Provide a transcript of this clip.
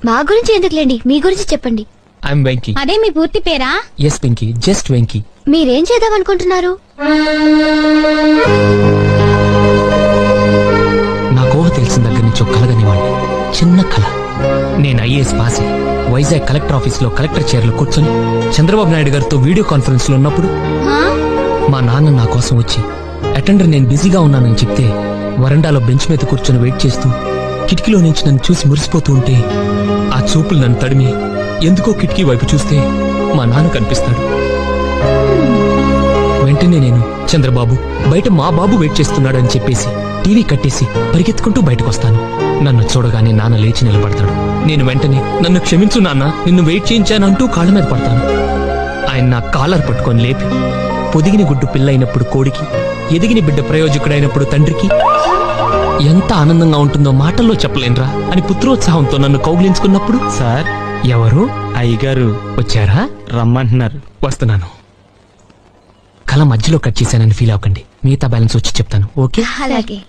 మా గురించి ఎందుకులేండి, మీ గురించి చెప్పండి. ఐఎమ్ వెంకీ. అదే మీ పూర్తి పేరా? Yes Venky, just Venky. మీరేం చేద్దాం అనుకుంటున్నారు? నా కోహ తెలిసిన దగ్గర నుంచి ఒక కలగనివ్వండి, చిన్న కళ. నేను ఐఏఎస్ పాస్ అయ్యి వైజాగ్ కలెక్టర్ ఆఫీస్ లో కలెక్టర్ చైర్లో కూర్చొని చంద్రబాబు నాయుడు గారితో వీడియో కాన్ఫరెన్స్ లో ఉన్నప్పుడు మా నాన్న నా కోసం వచ్చి అటెండర్ నేను బిజీగా ఉన్నానని చెప్తే వరండాలో బెంచ్ మీద కూర్చొని వెయిట్ చేస్తూ కిటికీలో నుంచి నన్ను చూసి మురిసిపోతూ ఉంటే ఆ చూపులు నన్ను తడిమి ఎందుకో కిటికీ వైపు చూస్తే మా నాన్న కనిపిస్తాడు. వెంటనే నేను చంద్రబాబు బయట మా బాబు వెయిట్ చేస్తున్నాడు అని చెప్పేసి టీవీ కట్టేసి పరిగెత్తుకుంటూ బయటకొస్తాను. నన్ను చూడగానే నాన్న లేచి నిలబడతాడు. నేను వెంటనే నన్ను క్షమించు నాన్న, నిన్ను వెయిట్ చేయించానంటూ కాళ్ళ మీద పడతాను. ఆయన నా కాలర్ పట్టుకొని లేపి పొదిగిన గుడ్డు పిల్లైనప్పుడు కోడికి, ఎదిగిన బిడ్డ ప్రయోజకుడైనప్పుడు తండ్రికి ఎంత ఆనందంగా ఉంటుందో మాటల్లో చెప్పలేనురా అని పుత్రోత్సాహంతో నన్ను కౌగిలించుకున్నప్పుడు, సార్ ఎవరు? అయ్యగారు వచ్చారా? రమ్మంటున్నారు. వస్తున్నాను. కళ మధ్యలో కట్ చేశానని ఫీల్ అవ్వకండి, మిగతా బ్యాలెన్స్ వచ్చి చెప్తాను. ఓకే? అలాగే.